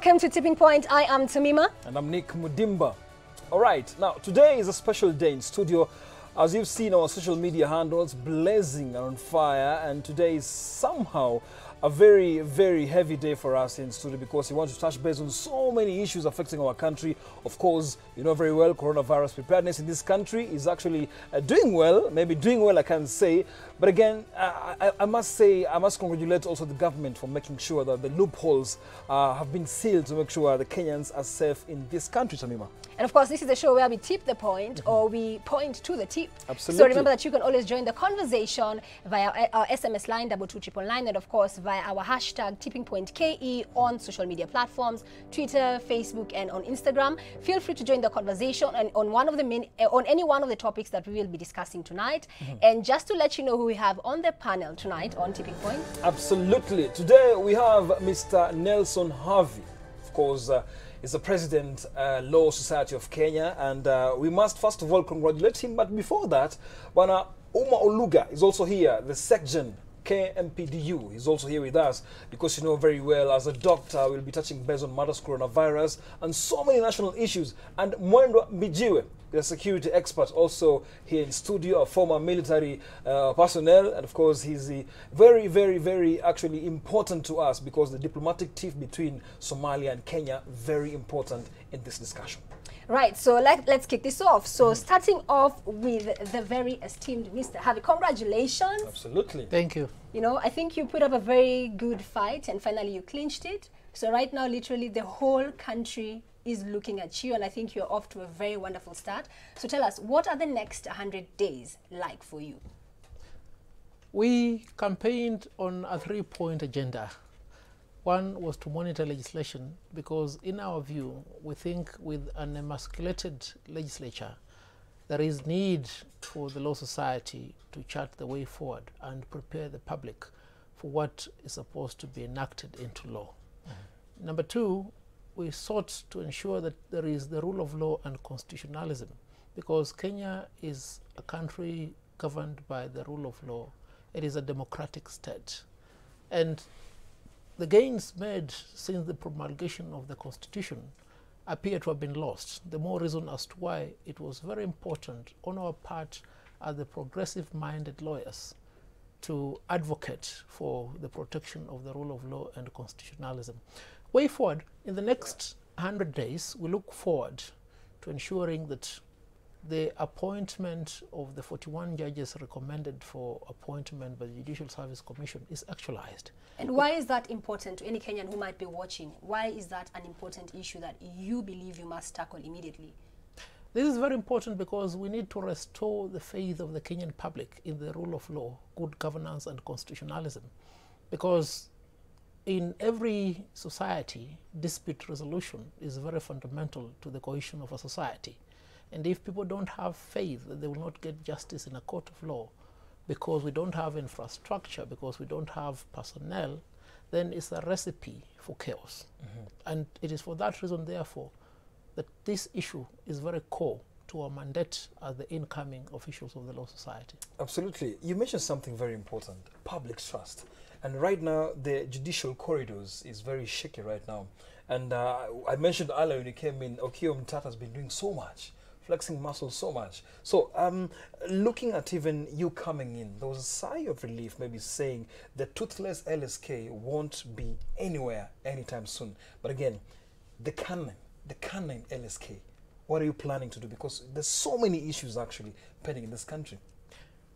Welcome to Tipping Point. I am Tamima. And I'm Nick Mudimba. All right, now today is a special day in studio. As you've seen, our social media handles blazing and on fire, and today is somehow a very, very heavy day for us in studio because we want to touch base on so many issues affecting our country. Of course, you know very well, coronavirus preparedness in this country is actually doing well, maybe doing well, I can't say. But again, I must say, I must congratulate also the government for making sure that the loopholes have been sealed to make sure the Kenyans are safe in this country, Tamima. And of course, this is the show where we tip the point or we point to the tip. Absolutely. So remember that you can always join the conversation via our SMS line 22999 and of course via our hashtag tippingpointke on social media platforms, Twitter, Facebook, and on Instagram. Feel free to join the conversation and on any one of the topics that we will be discussing tonight. And just to let you know who we have on the panel tonight on Tipping Point. Absolutely. Today we have Mr. Nelson Harvey, of course. Is the President, Law Society of Kenya, and we must first of all congratulate him. But before that, Bwana Uma Oluga is also here, the Secgen KMPDU is also here with us because you know very well, as a doctor, we'll be touching base on matters coronavirus and so many national issues. And Mwendwa Mijiwe, the security expert, also here in studio, a former military personnel, and of course he's very, very, very actually important to us because the diplomatic tiff between Somalia and Kenya, very important in this discussion. Right, so let's kick this off. So starting off with the very esteemed Mr. Harvey, congratulations. Absolutely. Thank you. You know, I think you put up a very good fight and finally you clinched it. So right now, literally the whole country is looking at you, and I think you're off to a very wonderful start. So tell us, what are the next 100 days like for you? We campaigned on a 3-point agenda. One was to monitor legislation because in our view, we think with an emasculated legislature, there is need for the Law Society to chart the way forward and prepare the public for what is supposed to be enacted into law. Number two, we sought to ensure that there is the rule of law and constitutionalism because Kenya is a country governed by the rule of law. It is a democratic state. And the gains made since the promulgation of the Constitution appear to have been lost. The more reason as to why it was very important on our part as the progressive-minded lawyers to advocate for the protection of the rule of law and constitutionalism. Way forward, in the next 100 days, we look forward to ensuring that the appointment of the 41 judges recommended for appointment by the Judicial Service Commission is actualized. And why is that important to any Kenyan who might be watching? Why is that an important issue that you believe you must tackle immediately? This is very important because we need to restore the faith of the Kenyan public in the rule of law, good governance and constitutionalism. Because in every society, dispute resolution is very fundamental to the cohesion of a society. And if people don't have faith that they will not get justice in a court of law because we don't have infrastructure, because we don't have personnel, then it's a recipe for chaos. And it is for that reason, therefore, that this issue is very core to our mandate as the incoming officials of the Law Society. Absolutely. You mentioned something very important, public trust. And right now, the judicial corridors is very shaky right now. And I mentioned earlier when you came in, Okiya Omtata has been doing so much, flexing muscles so much. So looking at even you coming in, there was a sigh of relief maybe saying the toothless LSK won't be anywhere anytime soon. But again, the canine LSK, what are you planning to do? Because there's so many issues actually pending in this country.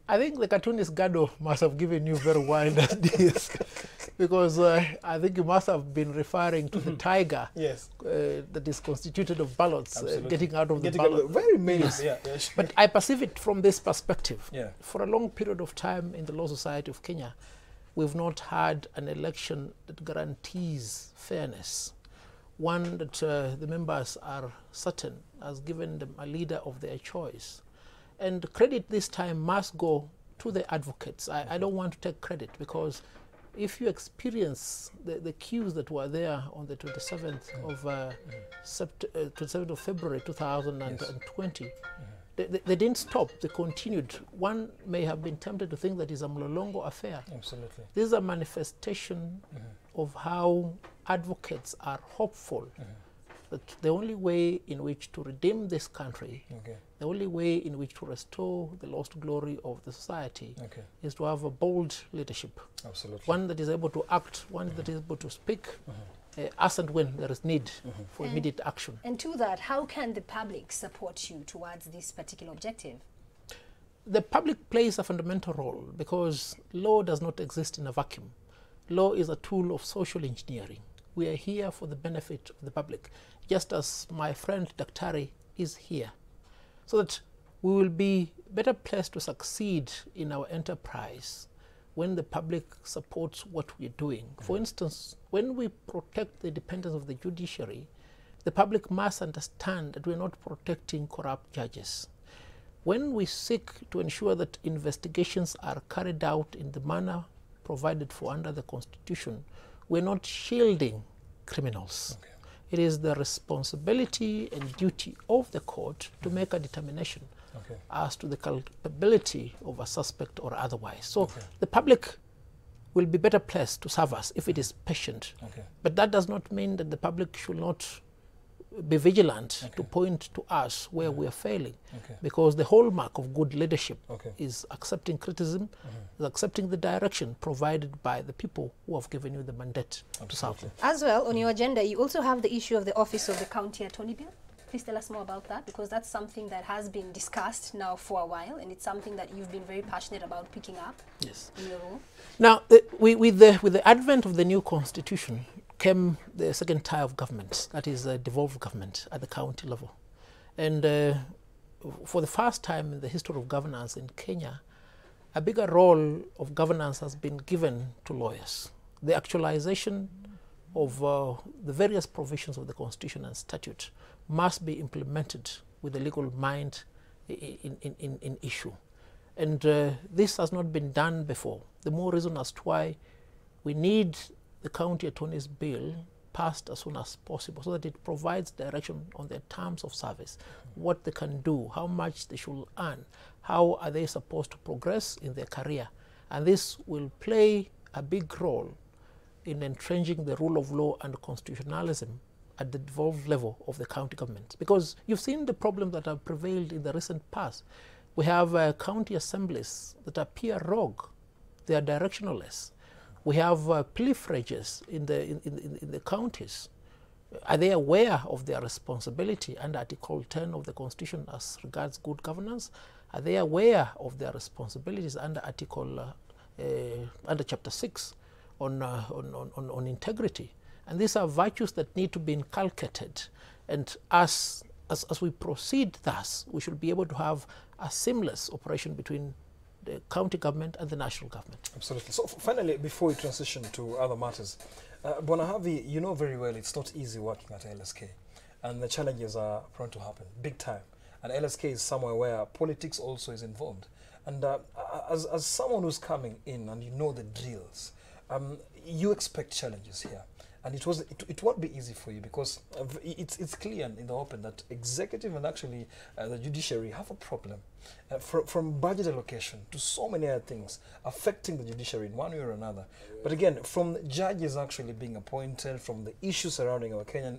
I think the cartoonist Gado must have given you very wild ideas because I think you must have been referring to the tiger yes. That is constituted of ballots getting out of the ballot. Very many. Yes. Yeah, But I perceive it from this perspective. Yeah. For a long period of time in the Law Society of Kenya, we've not had an election that guarantees fairness. One that the members are certain has given them a leader of their choice. And credit this time must go to the advocates. I don't want to take credit because if you experience the queues that were there on the 27th of February 2020, they didn't stop, they continued. One may have been tempted to think that it's a Mlolongo affair. Absolutely. This is a manifestation of how advocates are hopeful that the only way in which to redeem this country, the only way in which to restore the lost glory of the society is to have a bold leadership. Absolutely. One that is able to act, one that is able to speak, as and when there is need for immediate action. And to that, how can the public support you towards this particular objective? The public plays a fundamental role because law does not exist in a vacuum. Law is a tool of social engineering. We are here for the benefit of the public, just as my friend Daktari is here, so that we will be better placed to succeed in our enterprise when the public supports what we are doing. For instance, when we protect the independence of the judiciary, the public must understand that we are not protecting corrupt judges. When we seek to ensure that investigations are carried out in the manner provided for under the Constitution, we're not shielding criminals. It is the responsibility and duty of the court to make a determination as to the culpability of a suspect or otherwise. So the public will be better placed to serve us if it is patient. But that does not mean that the public should not be vigilant to point to us where we are failing, because the hallmark of good leadership is accepting criticism, is accepting the direction provided by the people who have given you the mandate to serve them. As well, on your agenda, you also have the issue of the Office of the County Attorney Bill. Please tell us more about that, because that's something that has been discussed now for a while, and it's something that you've been very passionate about picking up in your role. Now, with the advent of the new constitution came the second tier of government, that is devolved government at the county level. And for the first time in the history of governance in Kenya, a bigger role of governance has been given to lawyers. The actualization of the various provisions of the Constitution and statute must be implemented with the legal mind in issue. And this has not been done before. The more reason as to why we need the County Attorney's Bill passed as soon as possible, so that it provides direction on their terms of service, what they can do, how much they should earn, how are they supposed to progress in their career. And this will play a big role in entrenching the rule of law and constitutionalism at the devolved level of the county government. Because you've seen the problems that have prevailed in the recent past. We have county assemblies that appear rogue. They are directionless. We have pilferages in the counties. Are they aware of their responsibility under Article 10 of the Constitution as regards good governance? Are they aware of their responsibilities under under Chapter 6 on integrity? And these are virtues that need to be inculcated. And as we proceed thus, we should be able to have a seamless operation between the county government and the national government. Absolutely. So finally, before we transition to other matters, Bwana Harvey, you know very well it's not easy working at LSK, and the challenges are prone to happen big time. And LSK is somewhere where politics also is involved. And as someone who's coming in and you know the drills, you expect challenges here. And it won't be easy for you, because it's clear in the open that executive and actually the judiciary have a problem from budget allocation to so many other things affecting the judiciary in one way or another. But again, from judges actually being appointed, from the issues surrounding our Kenyan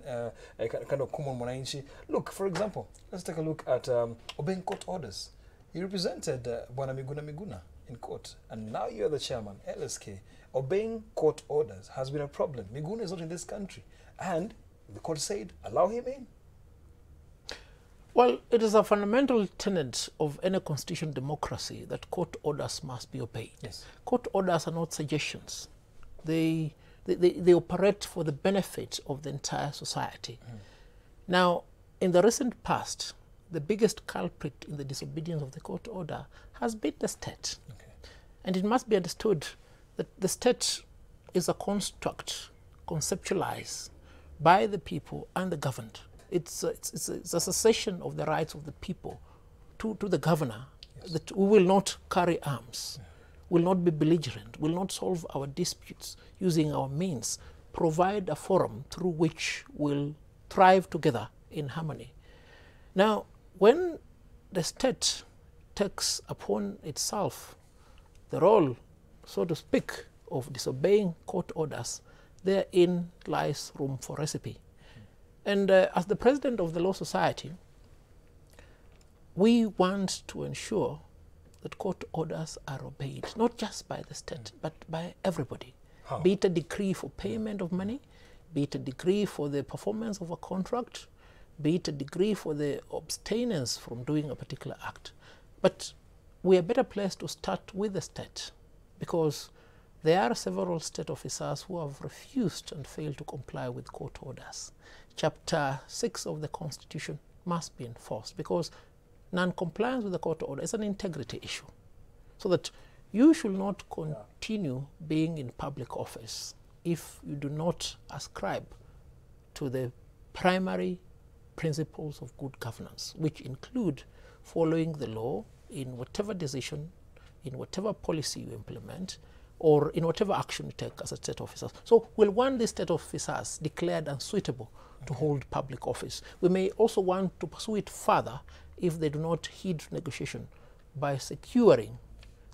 kind of common mwananchi. Look, for example, let's take a look at obeying court orders. You represented Bwana Miguna in court, and now you're the chairman, LSK. Obeying court orders has been a problem. Miguna is not in this country, and the court said, allow him in. Well, it is a fundamental tenet of any constitutional democracy that court orders must be obeyed. Yes. Court orders are not suggestions. They operate for the benefit of the entire society. Now, in the recent past, the biggest culprit in the disobedience of the court order has been the state. And it must be understood that the state is a construct conceptualized by the people and the governed. It's a cessation of the rights of the people to the governor, that we will not carry arms, will not be belligerent, will not solve our disputes using our means, provide a forum through which we'll thrive together in harmony. Now, when the state takes upon itself the role, so to speak, of disobeying court orders, therein lies room for recipe. And as the president of the Law Society, we want to ensure that court orders are obeyed, not just by the state, but by everybody. How? Be it a decree for payment of money, be it a decree for the performance of a contract, be it a decree for the abstinence from doing a particular act. But we are better placed to start with the state, because there are several state officers who have refused and failed to comply with court orders. Chapter 6 of the Constitution must be enforced, because non-compliance with the court order is an integrity issue. So that you should not continue being in public office if you do not ascribe to the primary principles of good governance, which include following the law in whatever decision, in whatever policy you implement, or in whatever action you take as a state officer. So we'll want these state officers declared unsuitable to hold public office. We may also want to pursue it further if they do not heed negotiation by securing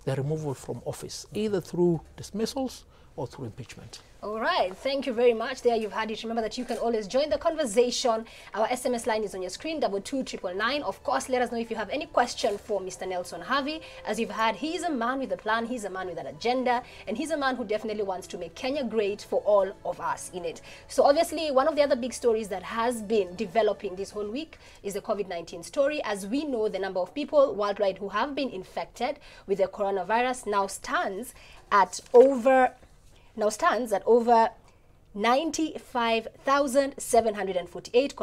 their removal from office, either through dismissals or through impeachment. All right, thank you very much. There you've had it. Remember that you can always join the conversation. Our SMS line is on your screen, 22999. Of course, let us know if you have any question for Mr. Nelson Harvey. As you've heard, he's a man with a plan, he's a man with an agenda, and he's a man who definitely wants to make Kenya great for all of us in it. So obviously, one of the other big stories that has been developing this whole week is the COVID-19 story. As we know, the number of people worldwide who have been infected with the coronavirus now stands at over 95,748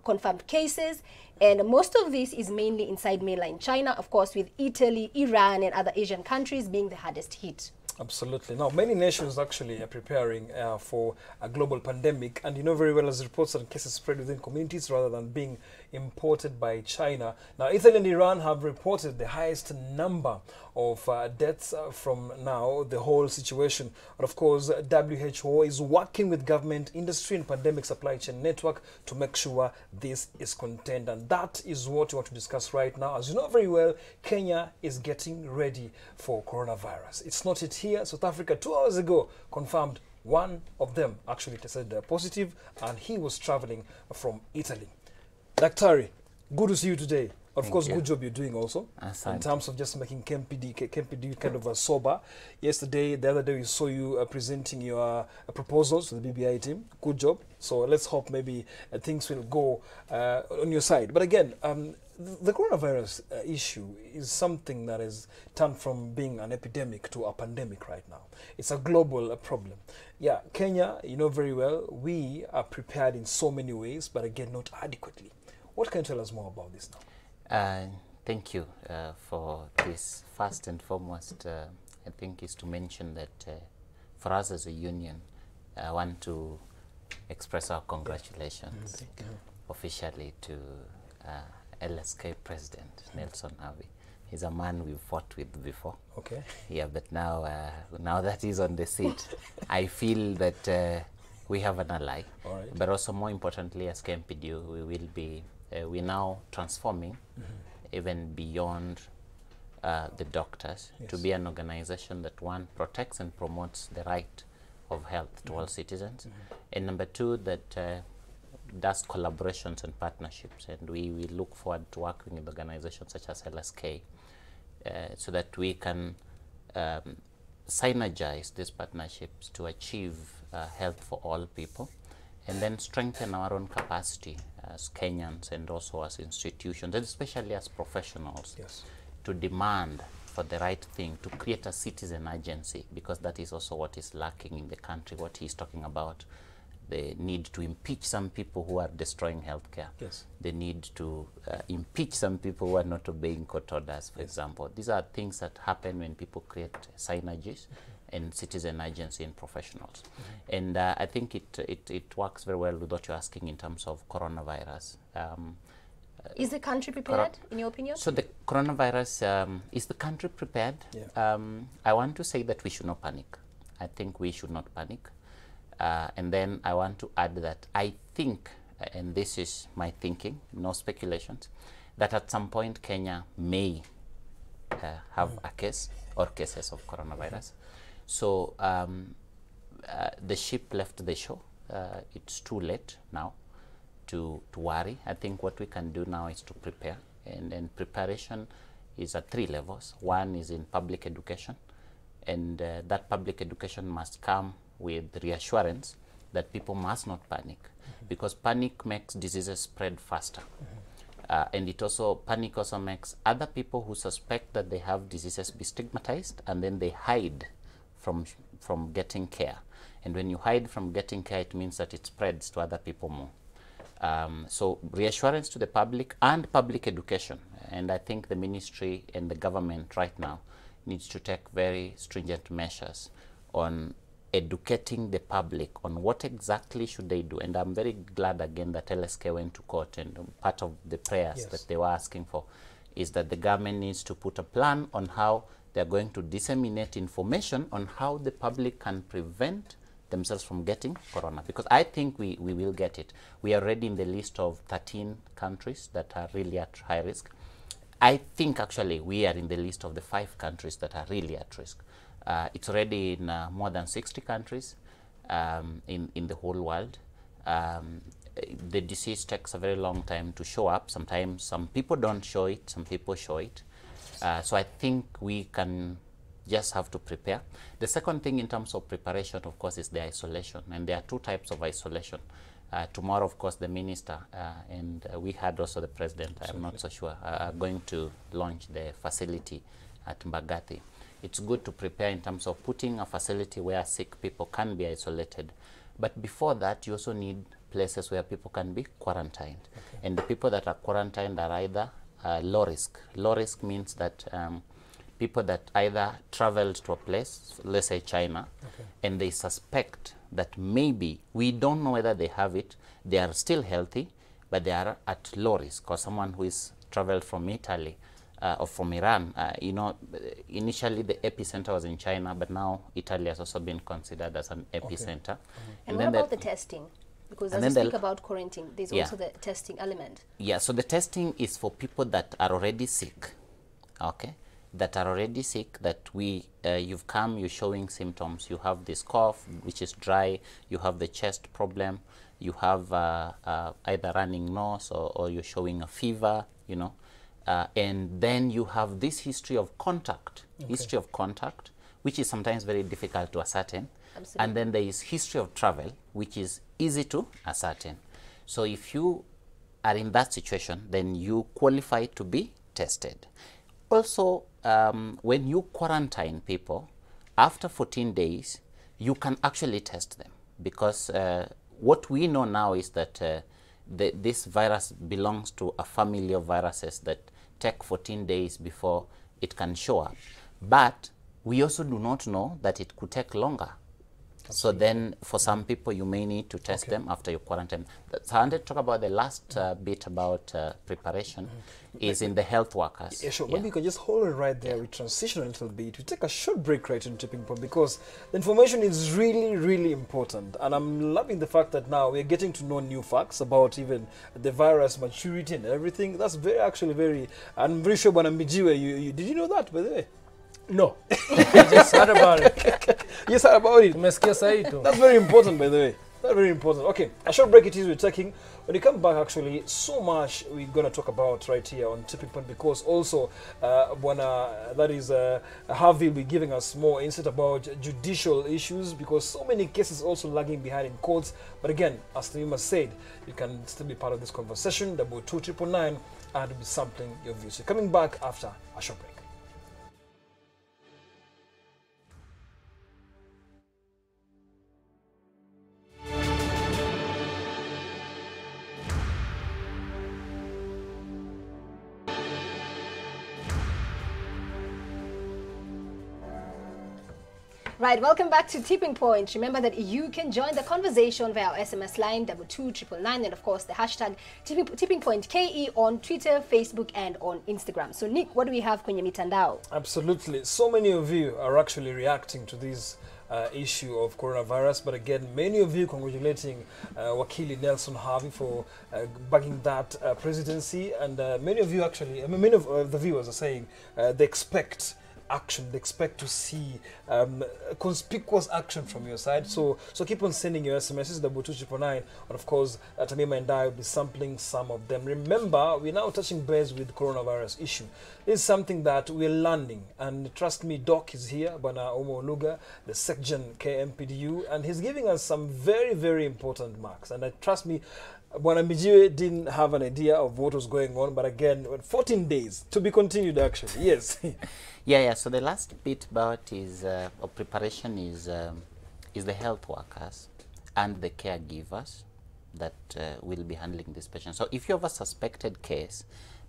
confirmed cases, and most of this is mainly inside mainland China, of course, with Italy, Iran, and other Asian countries being the hardest hit. Absolutely. Now, many nations actually are preparing for a global pandemic, and you know very well, as reports that cases spread within communities rather than being imported by China. Now, Italy and Iran have reported the highest number of deaths from now the whole situation. But of course, WHO is working with government, industry, and pandemic supply chain network to make sure this is contained, and that is what we want to discuss right now. As you know very well, Kenya is getting ready for coronavirus. It's not yet here. South Africa 2 hours ago confirmed one of them actually tested positive, and he was traveling from Italy. Daktari, good to see you today. Of course, good job you're doing also in terms of just making KMPD kind of a sober. Yesterday, the other day, we saw you presenting your proposals to the BBI team. Good job. So let's hope maybe things will go on your side. But again, the coronavirus issue is something that has turned from being an epidemic to a pandemic right now. It's a global problem. Yeah, Kenya, you know very well, we are prepared in so many ways, but again, not adequately. What can you tell us more about this now? Thank you for this. First and foremost, I think is to mention that for us as a union, I want to express our congratulations officially to LSK President Nelson Harvey. He's a man we've fought with before. Okay. Yeah, but now now that he's on the seat, I feel that we have an ally. All right. But also more importantly, as KMPD, we will be we're now transforming even beyond the doctors to be an organization that, one, protects and promotes the right of health to all citizens, and number two, that does collaborations and partnerships. And we look forward to working with organizations such as LSK so that we can synergize these partnerships to achieve health for all people, and then strengthen our own capacity as Kenyans and also as institutions, and especially as professionals, to demand for the right thing, to create a citizen agency, because that is also what is lacking in the country, what he's talking about, the need to impeach some people who are destroying healthcare, the need to impeach some people who are not obeying court orders, for example. These are things that happen when people create synergies and citizen agency and professionals. And I think it works very well with what you're asking in terms of coronavirus. Is the country prepared, in your opinion? So the coronavirus, is the country prepared? I want to say that we should not panic. I think we should not panic. And then I want to add that I think, and this is my thinking, no speculations, that at some point Kenya may have a case or cases of coronavirus. So the ship left the shore. It's too late now to worry. I think what we can do now is to prepare, and preparation is at 3 levels. One is in public education, and that public education must come with reassurance that people must not panic, because panic makes diseases spread faster. And panic also makes other people who suspect that they have diseases be stigmatized, and then they hide from getting care. And when you hide from getting care, it means that it spreads to other people more. So reassurance to the public and public education. And I think the ministry and the government right now needs to take very stringent measures on educating the public on what exactly should they do. And I'm very glad again that LSK went to court, and part of the prayers that they were asking for is that the government needs to put a plan on how they're going to disseminate information on how the public can prevent themselves from getting corona, because I think we will get it. We are already in the list of 13 countries that are really at high risk. I think actually we are in the list of the 5 countries that are really at risk. It's already in more than 60 countries in the whole world. The disease takes a very long time to show up. Sometimes some people don't show it, some people show it. So I think we can just have to prepare. The second thing in terms of preparation, of course, is the isolation. And there are 2 types of isolation. Tomorrow, of course, the minister and we had also the president, I'm not so sure, are going to launch the facility at Mbagathi. It's good to prepare in terms of putting a facility where sick people can be isolated. But before that, you also need places where people can be quarantined. And the people that are quarantined are either low risk. Low risk means that people that either traveled to a place, let's say China, and they suspect that maybe, we don't know whether they have it, they are still healthy, but they are at low risk. Or someone who is traveled from Italy or from Iran, you know, initially the epicenter was in China, but now Italy has also been considered as an epicenter. And what about the testing? Because as you speak about quarantine, there's also the testing element. Yeah, so the testing is for people that are already sick, that are already sick, that you've come, you're showing symptoms. You have this cough, which is dry, you have the chest problem, you have either running nose or you're showing a fever, you know, and then you have this history of contact, which is sometimes very difficult to ascertain. Absolutely. And then there is history of travel, which is easy to ascertain. So if you are in that situation, then you qualify to be tested. Also, when you quarantine people, after 14 days, you can actually test them, because what we know now is that this virus belongs to a family of viruses that take 14 days before it can show up. But we also do not know that it could take longer. So then for some people, you may need to test them after you quarantine. So I want to talk about the last bit about preparation is in the health workers. Yeah, sure. Maybe you can just hold it right there. We transition a little bit. We take a short break right in Tipping Point, because the information is really, really important. And I'm loving the fact that now we're getting to know new facts about even the virus maturity and everything. That's actually very, I'm very sure Banambijiwe, did you know that, by the way? No, I just heard about it. Yes, heard about it. That's very important, by the way. That's very important. Okay, a short break it is we're taking. When you come back, actually, so much we're going to talk about right here on Tipping Point, because also Harvey will be giving us more insight about judicial issues, because so many cases also lagging behind in courts. But again, as Nima said, you can still be part of this conversation. 22999 and be sampling your views. So coming back after a short break. Right, welcome back to Tipping Point. Remember that you can join the conversation via our SMS line 22999, and of course the hashtag Tipping Point KE on Twitter, Facebook, and on Instagram. So Nick, what do we have kwenye mitandao? Absolutely. So many of you are actually reacting to this issue of coronavirus, but again, many of you congratulating Wakili Nelson Harvey for bagging that presidency, and many of you actually, many of the viewers are saying they expect action. They expect to see conspicuous action from your side. So keep on sending your SMSs, 22999, and of course, Tamima and I will be sampling some of them. Remember, we're now touching base with coronavirus issue. This is something that we're learning, and trust me, Doc is here, Bana Omo Luga, the Secgen KMPDU, and he's giving us some very, very important marks. And trust me, Bwana Mijiwe didn't have an idea of what was going on, but again, 14 days to be continued, actually. Yes. Yeah. So the last bit about is of preparation is the health workers and the caregivers that will be handling this patient. So if you have a suspected case,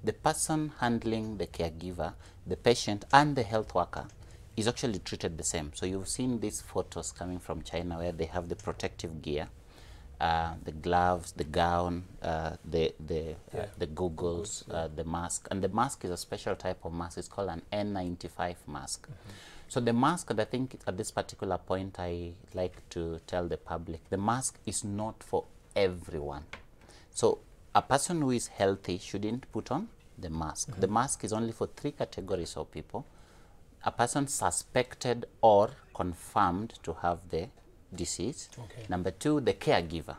the person handling the caregiver, the patient, and the health worker is actually treated the same. So you've seen these photos coming from China where they have the protective gear. The gloves, the gown, the goggles, the mask. And the mask is a special type of mask. It's called an N95 mask. So the mask, and I think at this particular point I like to tell the public, the mask is not for everyone. So a person who is healthy shouldn't put on the mask. The mask is only for 3 categories of people. A person suspected or confirmed to have the disease. Number 2, the caregiver.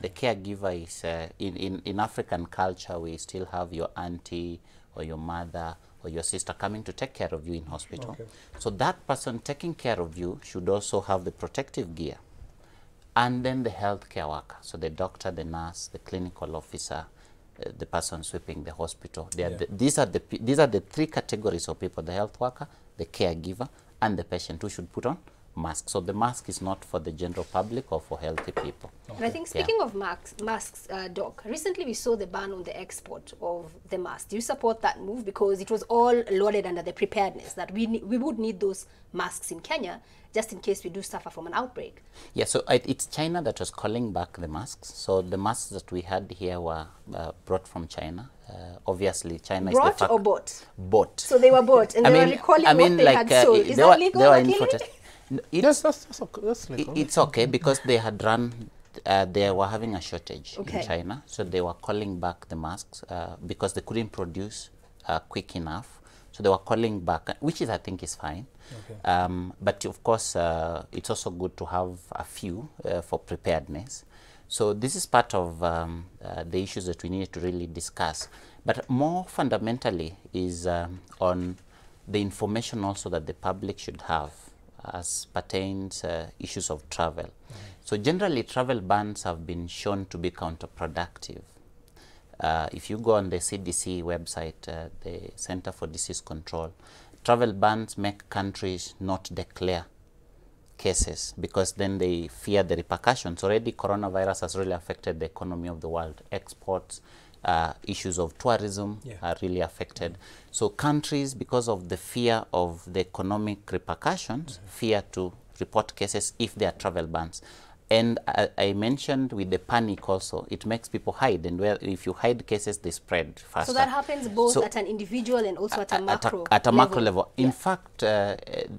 The caregiver is in African culture, we still have your auntie or your mother or your sister coming to take care of you in hospital. So that person taking care of you should also have the protective gear. And then the healthcare worker, so the doctor, the nurse, the clinical officer, the person sweeping the hospital. These are the 3 categories of people: the health worker, the caregiver, and the patient, who should put on mask. So the mask is not for the general public or for healthy people. And I think speaking of masks, Doc, recently we saw the ban on the export of the masks. Do you support that move? Because it was all loaded under the preparedness that we would need those masks in Kenya just in case we do suffer from an outbreak. Yeah, so it's China that was calling back the masks. So the masks that we had here were brought from China. Obviously, China brought is the fact. Or bought? Bought. So they were bought, and they were recalling what they had sold. Is that legal? Yes, that's legal. It's okay because they had run, they were having a shortage in China, so they were calling back the masks because they couldn't produce quick enough. So they were calling back, which is, I think, is fine. But of course, it's also good to have a few for preparedness. So this is part of the issues that we need to really discuss. But more fundamentally is on the information also that the public should have as pertains issues of travel. So generally, travel bans have been shown to be counterproductive. If you go on the CDC website, the Center for Disease Control, travel bans make countries not declare cases because then they fear the repercussions. Already, coronavirus has really affected the economy of the world. Exports, issues of tourism are really affected. So countries, because of the fear of the economic repercussions, fear to report cases if there are travel bans. And I mentioned with the panic also, it makes people hide, and if you hide cases, they spread faster. So that happens both at an individual and also at a macro level. At a macro level. In fact,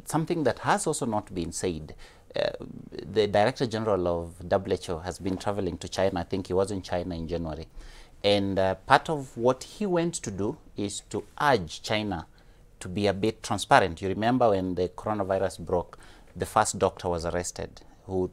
something that has also not been said, the Director General of WHO has been traveling to China. I think he was in China in January. And part of what he went to do is to urge China to be a bit transparent. You remember when the coronavirus broke, the first doctor was arrested who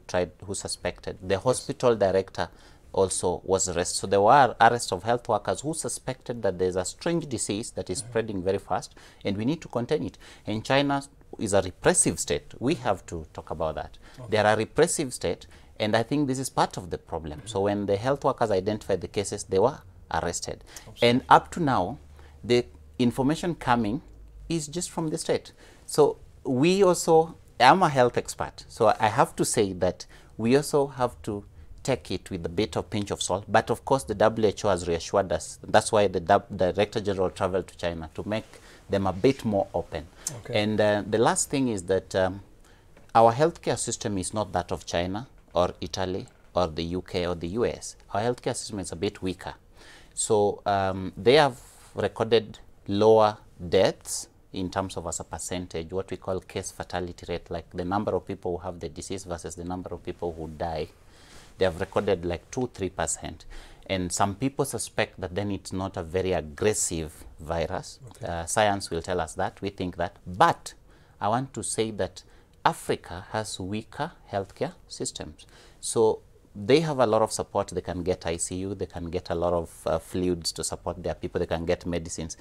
suspected. The hospital director also was arrested. So there were arrests of health workers who suspected that there's a strange disease that is spreading very fast and we need to contain it. And China is a repressive state. We have to talk about that. They are a repressive state, and I think this is part of the problem. So when the health workers identified the cases, they were arrested. And up to now, the information coming is just from the state. So we also, I'm a health expert, so I have to say that we also have to take it with a bit of pinch of salt. But of course, the WHO has reassured us. That's why the Director General traveled to China, to make them a bit more open. And the last thing is that our healthcare system is not that of China or Italy or the UK or the US. Our healthcare system is a bit weaker. So they have recorded lower deaths in terms of as a percentage, what we call case fatality rate, like the number of people who have the disease versus the number of people who die. They have recorded like 2-3%. And some people suspect that then it's not a very aggressive virus. Okay. Science will tell us that. We think that. But I want to say that Africa has weaker healthcare systems. So they have a lot of support. They can get ICU. They can get a lot of fluids to support their people. They can get medicines.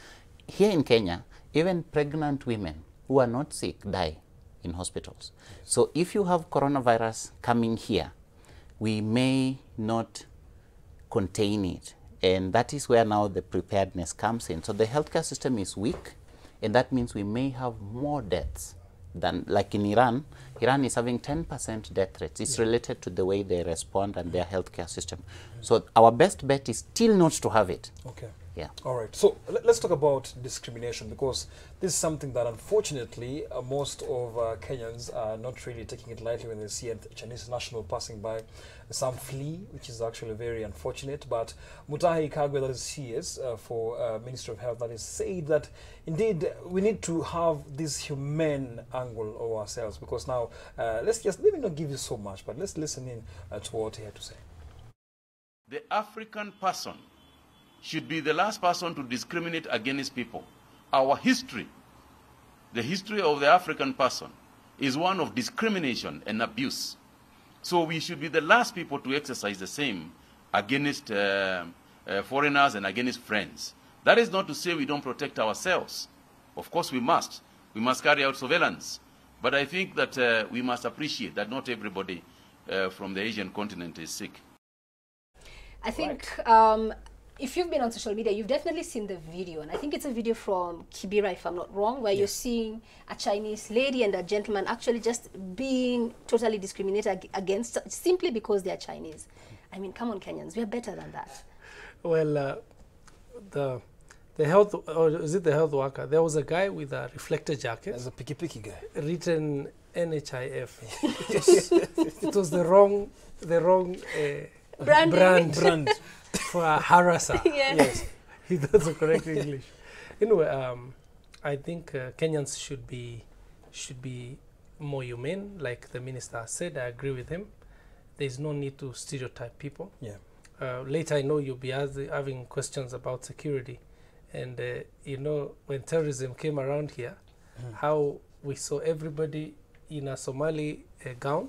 Here in Kenya, even pregnant women who are not sick die in hospitals. Yes. So if you have coronavirus coming here, we may not contain it. And that is where now the preparedness comes in. So the healthcare system is weak, and that means we may have more deaths than, like in Iran. Iran is having 10% death rates. It's related to the way they respond and their healthcare system. So our best bet is still not to have it. Okay. Yeah. All right. So let's talk about discrimination, because this is something that unfortunately most of Kenyans are not really taking it lightly when they see a Chinese national passing by. Some flee, which is actually very unfortunate. But Mutahi Kagwe, that is CS for Ministry of Health, that is said that indeed we need to have this humane angle of ourselves, because now let me not give you so much, but let's listen in to what he had to say. The African person should be the last person to discriminate against people. Our history, the history of the African person, is one of discrimination and abuse. So we should be the last people to exercise the same against foreigners and against friends. That is not to say we don't protect ourselves. Of course we must. We must carry out surveillance. But I think that we must appreciate that not everybody from the Asian continent is sick. I think if you've been on social media, you've definitely seen the video. And I think it's a video from Kibera, if I'm not wrong, where you're seeing a Chinese lady and a gentleman actually just being totally discriminated against simply because they're Chinese. I mean, come on, Kenyans, we're better than that. Well, the health, or is it the health worker? There was a guy with a reflector jacket. There's a picky guy. Written NHIF. It was the wrong brand for a harasser. Yes, that's the correct English. Anyway, I think Kenyans should be more humane, like the minister said. I agree with him. There's no need to stereotype people. Yeah. Later, I know you'll be having questions about security, and you know, when terrorism came around here, how we saw everybody in a Somali gown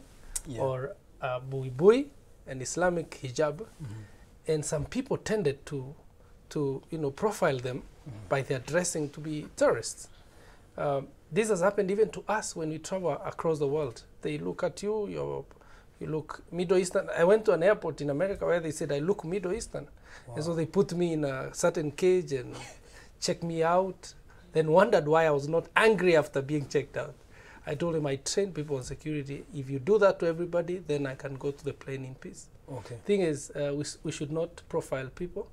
or a buibui, an Islamic hijab, and some people tended to profile them by their dressing to be terrorists. This has happened even to us when we travel across the world. They look at you, you look Middle Eastern. I went to an airport in America where they said I look Middle Eastern. Wow. And so they put me in a certain cage and checked me out, then wondered why I was not angry after being checked out. I told him I train people on security. If you do that to everybody, then I can go to the plane in peace. Okay. Thing is, we should not profile people.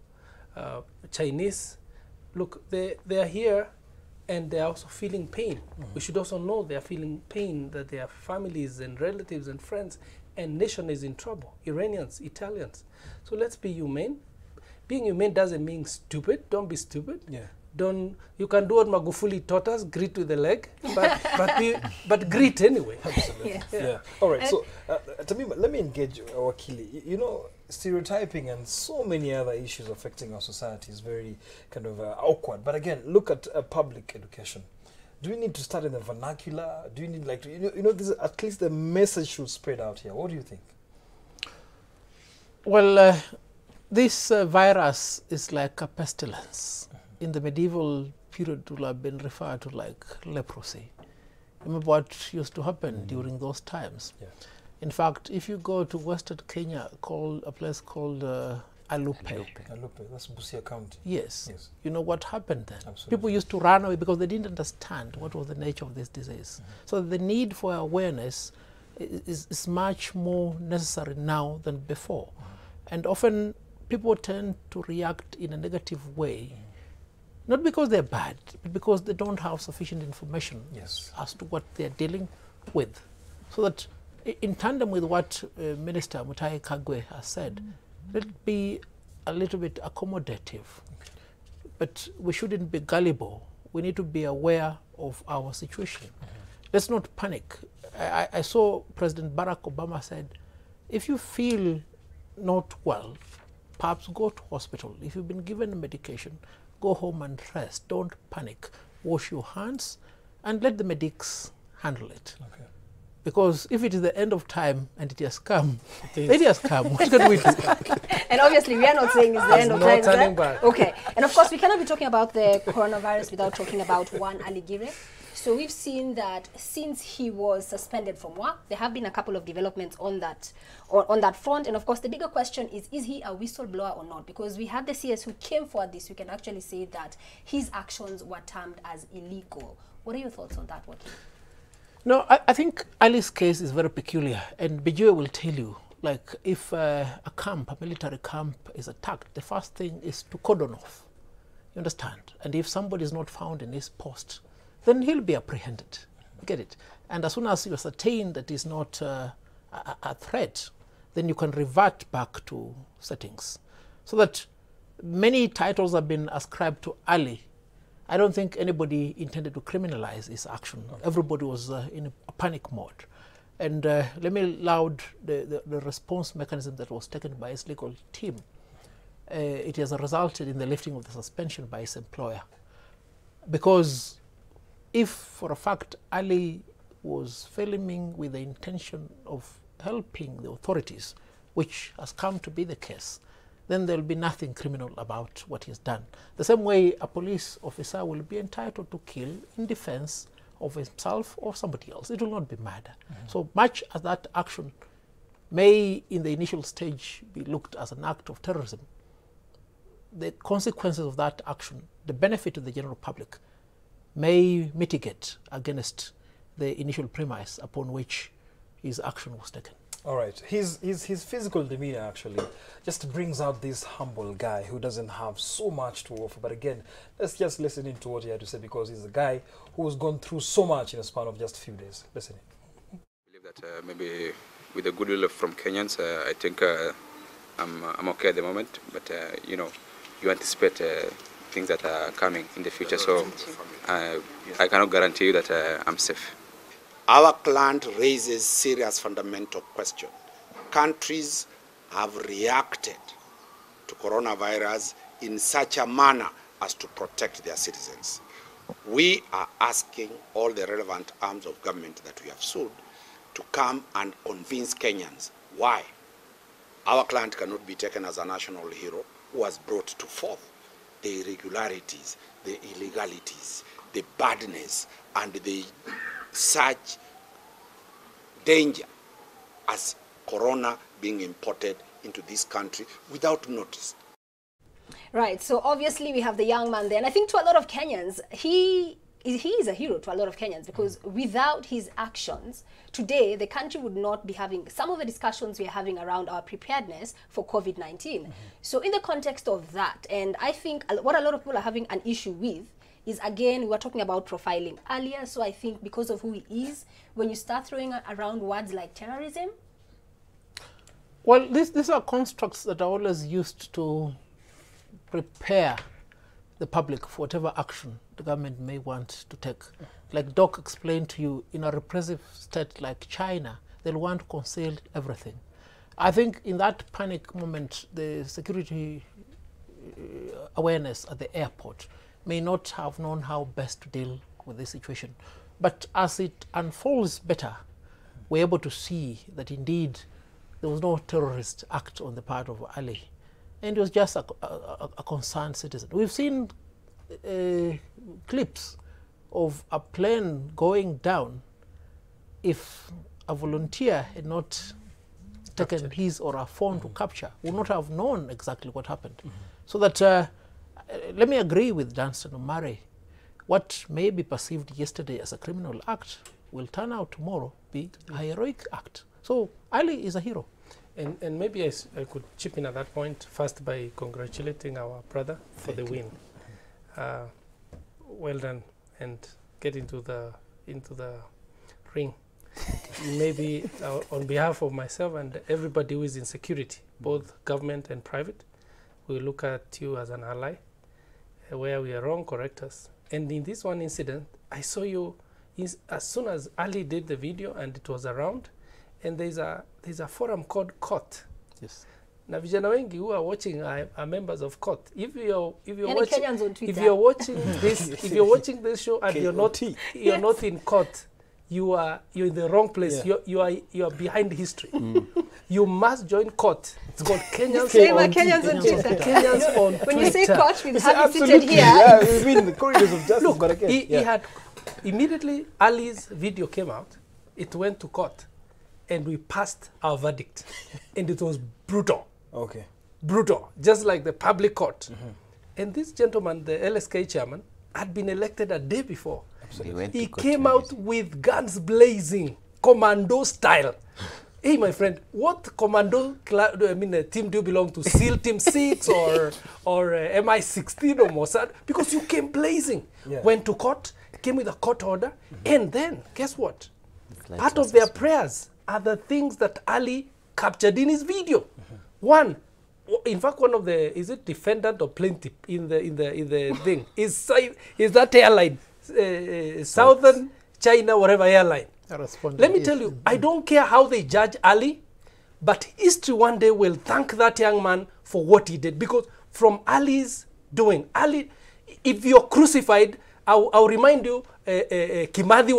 Chinese, look, they are here and they are also feeling pain. We should also know they are feeling pain, that their families and relatives and friends and nation is in trouble. Iranians, Italians. So let's be humane. Being humane doesn't mean stupid. Don't be stupid. Yeah. You can do what Magufuli taught us, greet with the leg, but greet anyway. Absolutely. Yeah. All right. So, Tamima, let me engage Wakili. You know, stereotyping and so many other issues affecting our society is very kind of awkward. But again, look at public education. Do we need to start in the vernacular? Do we need at least the message should spread out here? What do you think? Well, this virus is like a pestilence. In the medieval period, it would have been referred to like leprosy. Remember what used to happen during those times. Yeah. In fact, if you go to Western Kenya, a place called Alupe. That's Busia County. Yes. You know what happened then? Absolutely. People used to run away because they didn't understand what was the nature of this disease. So the need for awareness is much more necessary now than before. And often people tend to react in a negative way, not because they're bad, but because they don't have sufficient information as to what they're dealing with. So that in tandem with what Minister Mutahi Kagwe has said, let's be a little bit accommodative. But we shouldn't be gullible. We need to be aware of our situation. Let's not panic. I saw President Barack Obama said, if you feel not well, perhaps go to hospital. If you've been given medication, go home and rest. Don't panic. Wash your hands and let the medics handle it. Okay. Because if it is the end of time and it has come, it has come. What can we do? And obviously, we are not saying it's the end of time. Turning back. Okay. And of course, we cannot be talking about the coronavirus without talking about one Ali Gire. So we've seen that since he was suspended from work, there have been a couple of developments on that front. And of course, the bigger question is he a whistleblower or not? Because we had the CS who came forward this week and actually said that his actions were termed as illegal. What are your thoughts on that, Waki? No, I think Ali's case is very peculiar, and Bijou will tell you, like, if a military camp is attacked, the first thing is to cordon off. You understand? And if somebody is not found in his post, then he'll be apprehended. Get it? And as soon as you ascertain that he's not a threat, then you can revert back to settings. So that many titles have been ascribed to Ali. I don't think anybody intended to criminalize his action. Okay. Everybody was in a panic mode. And let me laud the response mechanism that was taken by his legal team. It has resulted in the lifting of the suspension by his employer. Because if, for a fact, Ali was filming with the intention of helping the authorities, which has come to be the case, then there will be nothing criminal about what he has done. The same way a police officer will be entitled to kill in defense of himself or somebody else. It will not be murder. So much as that action may, in the initial stage, be looked as an act of terrorism, the consequences of that action, the benefit to the general public, may mitigate against the initial premise upon which his action was taken. All right. His physical demeanor actually just brings out this humble guy who doesn't have so much to offer. But again, let's just listen into what he had to say, because he's a guy who has gone through so much in a span of just a few days. Listen. I believe that maybe with the goodwill from Kenyans, I think I'm okay at the moment. But you know, you anticipate things that are coming in the future. So I cannot guarantee you that I'm safe. Our client raises serious fundamental question. Countries have reacted to coronavirus in such a manner as to protect their citizens. We are asking all the relevant arms of government that we have sued to come and convince Kenyans why our client cannot be taken as a national hero who has brought to forth the irregularities, the illegalities, the badness, and the such danger as corona being imported into this country without notice. Right, so obviously we have the young man there, and I think to a lot of Kenyans, he is a hero to a lot of Kenyans, because without his actions, today the country would not be having some of the discussions we are having around our preparedness for COVID-19. So in the context of that, and I think what a lot of people are having an issue with is, again, we were talking about profiling earlier, so I think because of who he is, when you start throwing around words like terrorism. Well, these are constructs that are always used to prepare the public for whatever action the government may want to take. Like Doc explained to you, in a repressive state like China, they'll want to conceal everything. I think in that panic moment, the security awareness at the airport may not have known how best to deal with this situation. But as it unfolds better, we're able to see that indeed there was no terrorist act on the part of Ali. And it was just a concerned citizen. We've seen clips of a plane going down. If a volunteer had not taken his or her phone to capture, would not have known exactly what happened. So that let me agree with Dunstan Omari. What may be perceived yesterday as a criminal act will turn out tomorrow be a heroic act. So Ali is a hero. And maybe I could chip in at that point first by congratulating our brother for the win. Well done, and get into the ring. Maybe on behalf of myself and everybody who is in security, both government and private, we look at you as an ally. Where we are wrong, correct us. And in this one incident, I saw you as soon as Ali did the video and it was around, and there's a forum called Court. Yes. Na vijana wengi who are watching are members of court. If you're Kenyans on Twitter. if you're watching this show and you're not in court, you're in the wrong place. Yeah. You are behind history. You must join court. It's called Kenyans Kenyans on Twitter. Kenyans on When you say Twitter. court, we'll have you Absolutely. seated here. Yeah, we mean the corridors of justice. Look, but again, he had immediately Ali's video came out. It went to court, and we passed our verdict, and it was brutal. Okay. Brutal, just like the public court. And this gentleman, the LSK chairman, had been elected a day before. He came out with guns blazing, commando style. Hey, my friend, what commando team do you belong to? SEAL Team 6 or MI16 or Mossad? Because you came blazing. Yeah. Went to court, came with a court order, and then, guess what? Part of their prayers are the things that Ali captured in his video. One, in fact, one of the, is it defendant or plaintiff in the thing, is that airline, Southern China, whatever airline. Let me tell you, I don't care how they judge Ali, but history one day will thank that young man for what he did. Because from Ali's doing, Ali, if you're crucified, I'll remind you, Kimathi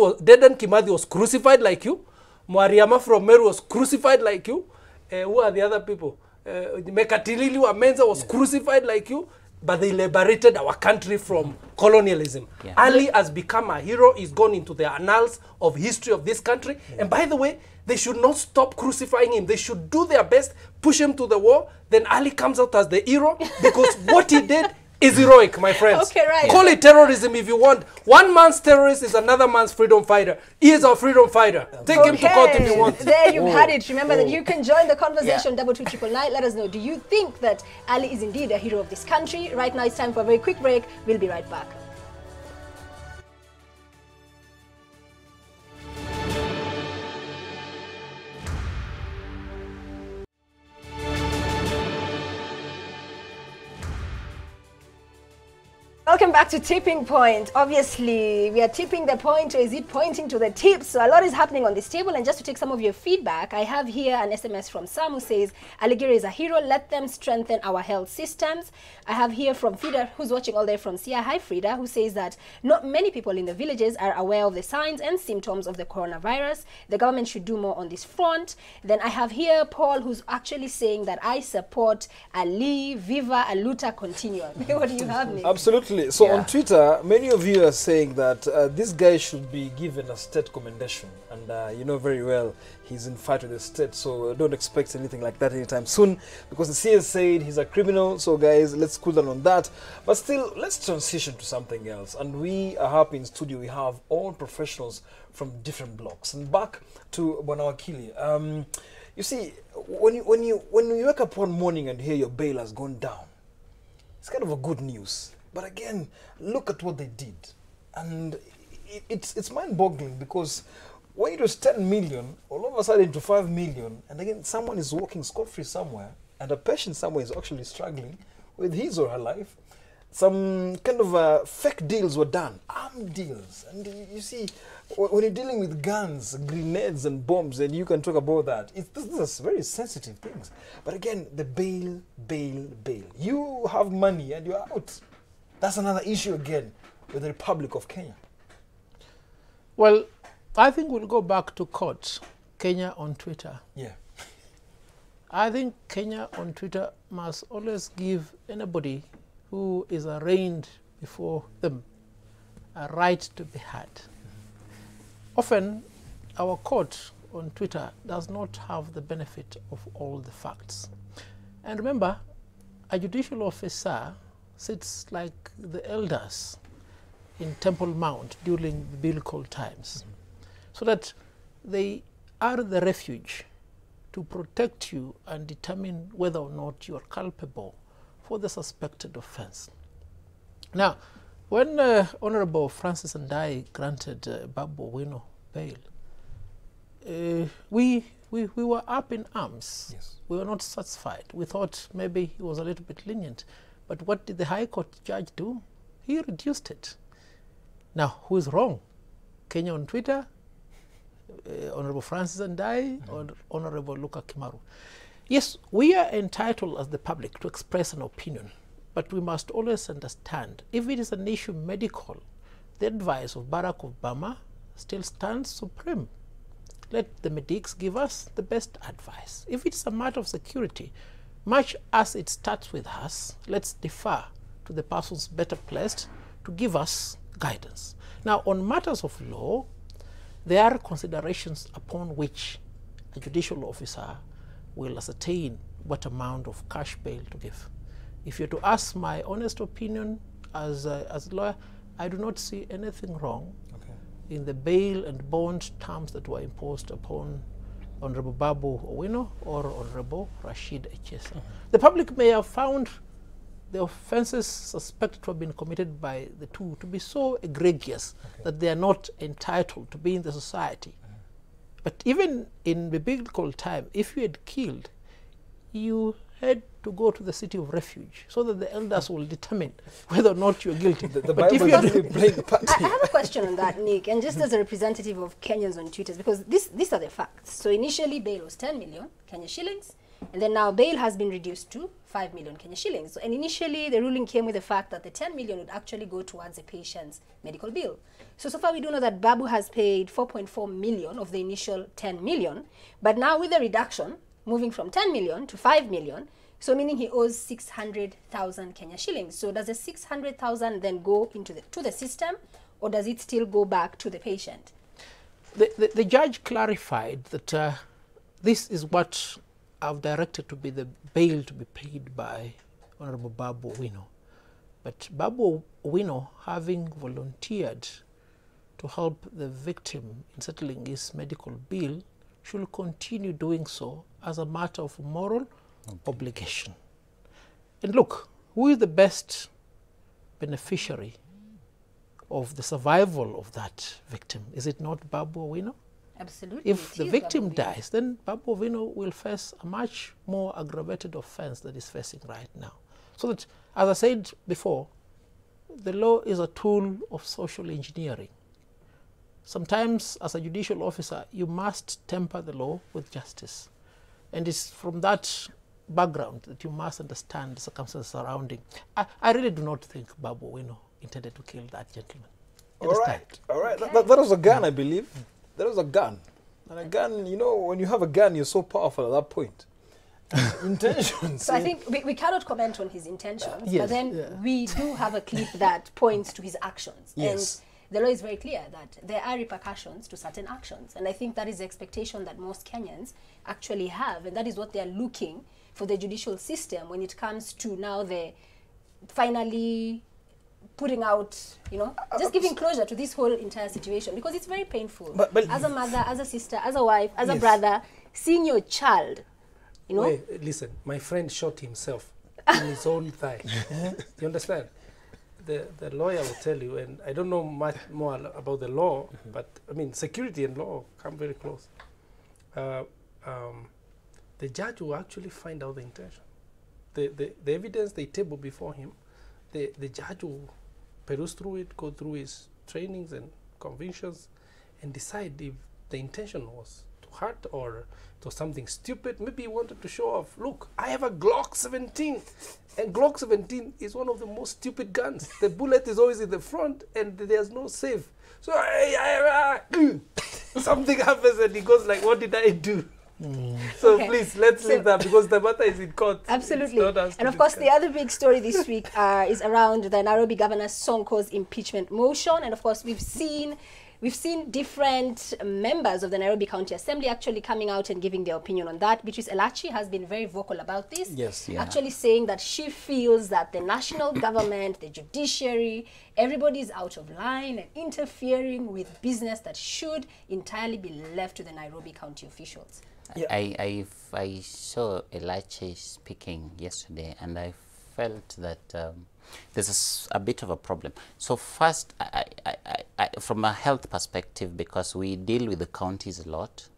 was crucified like you. Mwariama from Meru was crucified like you. Who are the other people? Mekatilili Amenza was crucified like you. But they liberated our country from colonialism. Yeah. Ali has become a hero. He's gone into the annals of history of this country. Yeah. And by the way, they should not stop crucifying him. They should do their best, push him to the wall. Then Ali comes out as the hero because what he did is heroic, my friends. Okay, right. Call it terrorism if you want. One man's terrorist is another man's freedom fighter. He is our freedom fighter. Take him to court if you want. There you've had it. Remember that you can join the conversation, 22999. Let us know. Do you think that Ali is indeed a hero of this country? Right now it's time for a very quick break. We'll be right back. Welcome back to Tipping Point. Obviously, we are tipping the point, or is it pointing to the tip? So a lot is happening on this table, and just to take some of your feedback, I have here an SMS from Sam who says, Aligiri is a hero, let them strengthen our health systems. I have here from Frida, who's watching all day from Sia. Hi Frida, who says that not many people in the villages are aware of the signs and symptoms of the coronavirus. The government should do more on this front. Then I have here Paul, who's actually saying that I support Ali, Viva, Aluta, Continua. What do you have, Nick? Absolutely. So on Twitter, many of you are saying that this guy should be given a state commendation. And you know very well he's in fight with the state. So don't expect anything like that anytime soon. Because the CS said he's a criminal. So guys, let's cool down on that. But still, let's transition to something else. And we are happy in studio. We have all professionals from different blocks. And back to Bwana Wakili. You see, when you wake up one morning and hear your bail has gone down, it's kind of a good news. But again, look at what they did. And it's mind-boggling because when it was 10 million, all of a sudden to 5 million, and again, someone is walking scot-free somewhere, and a patient somewhere is actually struggling with his or her life. Some kind of fake deals were done, armed deals. And you see, when you're dealing with guns, grenades, and bombs, and you can talk about that, these are very sensitive things. But again, the bail. You have money and you're out. That's another issue again with the Republic of Kenya. Well, I think we'll go back to court, Kenya on Twitter. Yeah. I think Kenya on Twitter must always give anybody who is arraigned before them a right to be heard. Often, our court on Twitter does not have the benefit of all the facts. And remember, a judicial officer sits like the elders in Temple Mount during the biblical times, so that they are the refuge to protect you and determine whether or not you are culpable for the suspected offense. Now, when Honorable Francis and I granted Babu Owino bail, we were up in arms. Yes. We were not satisfied. We thought maybe he was a little bit lenient. But what did the High Court judge do? He reduced it. Now, who is wrong? Kenya on Twitter, Honorable Francis and I, or Honorable Luka Kimaru? Yes, we are entitled as the public to express an opinion, but we must always understand, if it is an issue medical, the advice of Barack Obama still stands supreme. Let the medics give us the best advice. If it's a matter of security, much as it starts with us, let's defer to the persons better placed to give us guidance. Now, on matters of law, there are considerations upon which a judicial officer will ascertain what amount of cash bail to give. If you're to ask my honest opinion as a lawyer, I do not see anything wrong in the bail and bond terms that were imposed upon Honorable Babu Owino or Honorable Rashid Echesa. The public may have found the offenses suspected to have been committed by the two to be so egregious that they are not entitled to be in the society. But even in the biblical time, if you had killed, you had to go to the city of refuge so that the elders will determine whether or not you're guilty. The Bible doesn't play the party. I have a question on that, Nick, and just as a representative of Kenyans on Twitter, because these are the facts. So initially bail was 10 million Kenya shillings, and then now bail has been reduced to 5 million Kenya shillings. And initially the ruling came with the fact that the 10 million would actually go towards a patient's medical bill. So far we do know that Babu has paid 4.4 million of the initial 10 million, but now with the reduction, moving from 10 million to 5 million, so meaning he owes 600,000 Kenya shillings. So does the 600,000 then go into the system, or does it still go back to the patient? The judge clarified that this is what I've directed to be the bail to be paid by Honorable Babu Owino. But Babu Owino, having volunteered to help the victim in settling his medical bill, should continue doing so as a matter of moral obligation. And look, who is the best beneficiary of the survival of that victim? Is it not Babu Owino? Absolutely. If the victim dies, then Babu Owino will face a much more aggravated offense that he's facing right now. So that, as I said before, the law is a tool of social engineering. Sometimes, as a judicial officer, you must temper the law with justice. And it's from that background that you must understand the circumstances surrounding. I really do not think Babu Owino intended to kill that gentleman. All right. Okay. That was a gun, I believe. That was a gun. And a gun, you know, when you have a gun, you're so powerful at that point. Intentions. So I think we cannot comment on his intentions, but then we do have a clip that points to his actions. Yes. And the law is very clear that there are repercussions to certain actions. And I think that is the expectation that most Kenyans actually have. And that is what they are looking for the judicial system when it comes to now the finally putting out, you know, just giving closure to this whole entire situation, because it's very painful. But as a mother, as a sister, as a wife, as a brother, seeing your child, you know. Wait, listen, my friend shot himself in his own thigh. You understand? The lawyer will tell you, and I don't know much more about the law, but I mean, security and law come very close. The judge will actually find out the intention. The evidence they table before him, the judge will peruse through it, go through his trainings and convictions, and decide if the intention was to hurt or it was something stupid. Maybe he wanted to show off, look, I have a Glock 17. And Glock 17 is one of the most stupid guns. The bullet is always in the front and there's no safe. So something happens and he goes like, what did I do? So please, let's leave that, because the matter is in court. Absolutely. And of course, the other big story this week is around the Nairobi Governor Sonko's impeachment motion. And of course, we've seen different members of the Nairobi County Assembly actually coming out and giving their opinion on that. Beatrice Elachi has been very vocal about this. Yes. Yeah. Actually saying that she feels that the national government, the judiciary, everybody is out of line and interfering with business that should entirely be left to the Nairobi County officials. Yeah. I saw Elachi speaking yesterday, and I felt that there's a bit of a problem. So first, from a health perspective, because we deal with the counties a lot,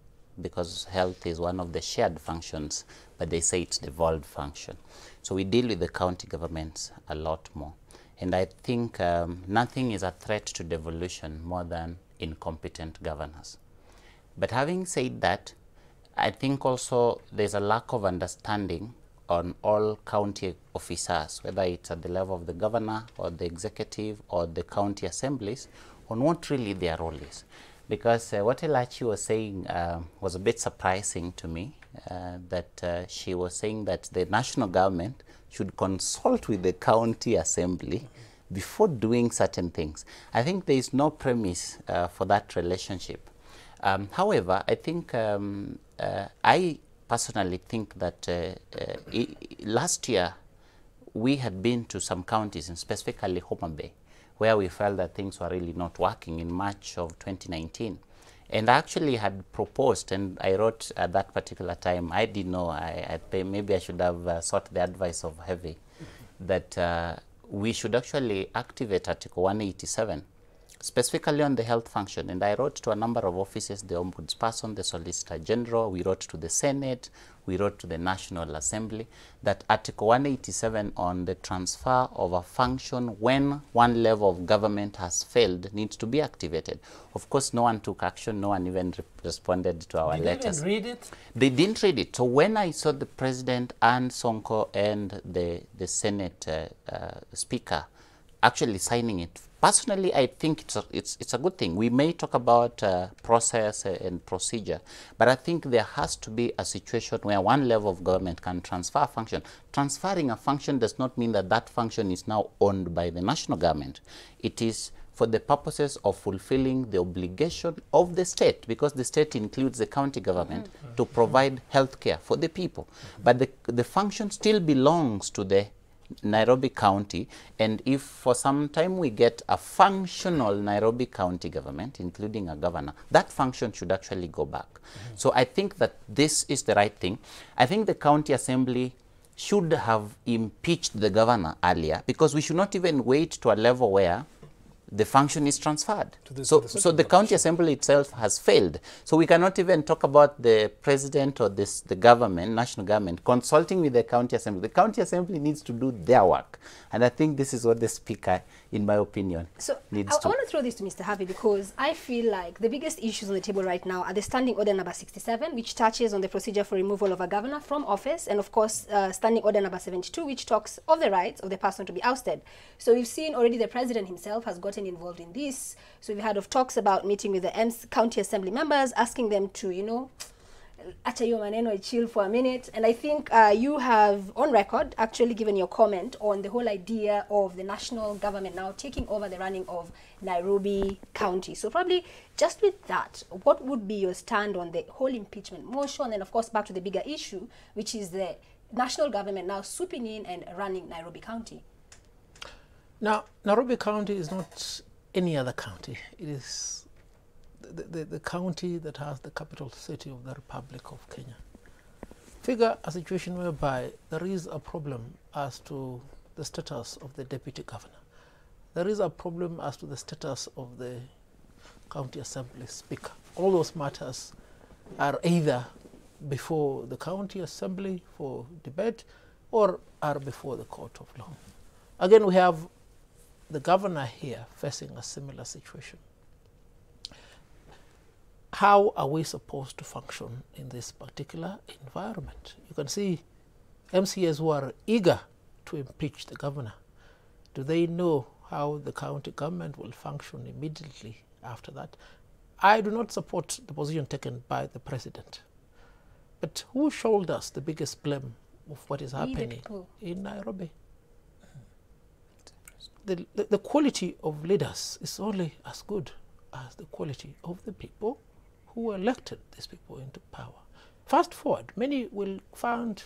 because health is one of the shared functions, but they say it's devolved function. So we deal with the county governments a lot more. And I think nothing is a threat to devolution more than incompetent governors. But having said that, I think also there's a lack of understanding on all county officers, whether it's at the level of the governor or the executive or the county assemblies, on what really their role is. Because what Elachi was saying was a bit surprising to me, that she was saying that the national government should consult with the county assembly before doing certain things. I think there is no premise for that relationship. However, I think I personally think that last year we had been to some counties, and specifically Homa Bay, where we felt that things were really not working in March of 2019. And I actually had proposed, and I wrote at that particular time, I didn't know, maybe I should have sought the advice of Heavy, that we should actually activate Article 187, specifically on the health function. And I wrote to a number of offices, the Ombudsperson, the Solicitor General, we wrote to the Senate, we wrote to the National Assembly, that Article 187 on the transfer of a function when one level of government has failed needs to be activated. Of course, no one took action, no one even responded to our letters. They didn't read it? They didn't read it. So when I saw the President and Sonko and the Senate Speaker actually signing it, personally, I think it's a good thing. We may talk about process and procedure, but I think there has to be a situation where one level of government can transfer a function. Transferring a function does not mean that that function is now owned by the national government. It is for the purposes of fulfilling the obligation of the state, because the state includes the county government, to provide health care for the people. But the function still belongs to the Nairobi County, and if for some time we get a functional Nairobi County government, including a governor, that function should actually go back. So I think that this is the right thing. I think the county assembly should have impeached the governor earlier, because we should not even wait to a level where the function is transferred. So the county assembly itself has failed. So we cannot even talk about the president or the government, national government, consulting with the county assembly. The county assembly needs to do their work. And I think this is what the speaker, in my opinion, needs to. I want to throw this to Mr. Harvey, because I feel like the biggest issues on the table right now are the Standing Order number 67, which touches on the procedure for removal of a governor from office, and of course, Standing Order number 72, which talks of the rights of the person to be ousted. So we've seen already the president himself has gotten involved in this. So we've heard of talks about meeting with the county assembly members, asking them to, you know, acha yo maneno, chill for a minute. And I think you have on record actually given your comment on the whole idea of the national government now taking over the running of Nairobi County. So probably just with that, what would be your stand on the whole impeachment motion? And of course, back to the bigger issue, which is the national government now swooping in and running Nairobi County. Now, Nairobi County is not any other county. It is the county that has the capital city of the Republic of Kenya. Figure a situation whereby there is a problem as to the status of the deputy governor. There is a problem as to the status of the county assembly speaker. All those matters are either before the county assembly for debate or are before the court of law. Again, we have the governor here facing a similar situation. How are we supposed to function in this particular environment? You can see MCAs who are eager to impeach the governor. Do they know how the county government will function immediately after that? I do not support the position taken by the president. But who shoulders the biggest blame of what is happening in Nairobi? The quality of leaders is only as good as the quality of the people who elected these people into power. Fast forward, many will find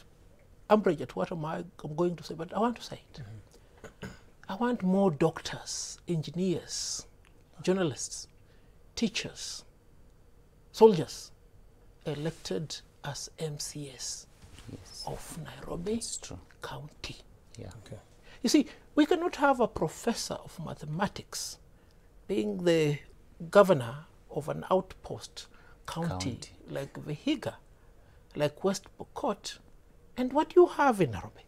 umbrage at what I'm going to say, but I want to say it. I want more doctors, engineers, journalists, teachers, soldiers elected as MCS of Nairobi County. Yeah. Okay. You see, we cannot have a professor of mathematics being the governor of an outpost county like Vihiga, like West Pokot, and what you have in Nairobi.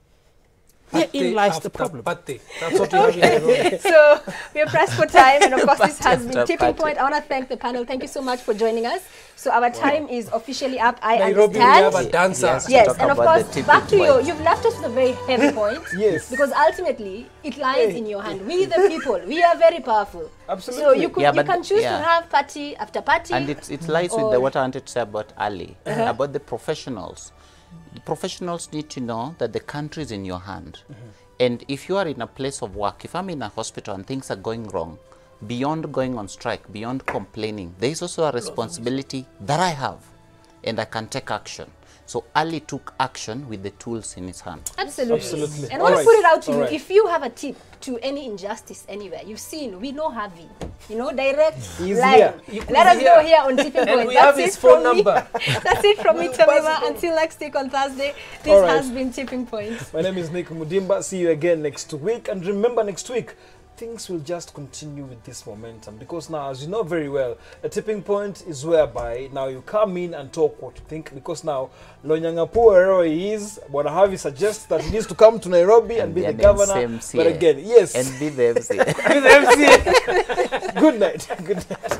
Herein lies the problem. Birthday. That's what you have in Nairobi. So we are pressed for time, and of course this has been After Tipping party. Point. I want to thank the panel. Thank you so much for joining us. So our time is officially up. I Nairobi, we understand. have a dancer. Yes. Yes, Talk and of about course, the tipping back to you. point. You've left us with a very heavy point. Yes. Because ultimately, it lies in your hand. We, the people, we are very powerful. Absolutely. So you could, Yeah, you but can choose to yeah. have party after party. And it lies with Or- what I wanted to say about Ali, about the professionals. The professionals need to know that the country is in your hand. And if you are in a place of work, if I'm in a hospital and things are going wrong, beyond going on strike, beyond complaining, there is also a responsibility that I have, and I can take action. So Ali took action with the tools in his hand. Absolutely. Absolutely. And I want to Alright, put it out to you. alright. If you have a tip to any injustice anywhere, you've seen, we know Harvey. You know, direct He's line. here. Let us know here on Tipping And Point. we have his phone from me. number. That's it from me, Tamima. Until next week on Thursday, this Alright. has been Tipping Point. My name is Nick Mudimba. See you again next week. And remember, next week, things will just continue with this momentum. Because now, as you know very well, a tipping point is whereby now you come in and talk what you think. Because now, Lonyangapuero is, what Harvey suggests that he needs to come to Nairobi and be the then governor. same But here. again, yes. And be the MC. Good night. Good night.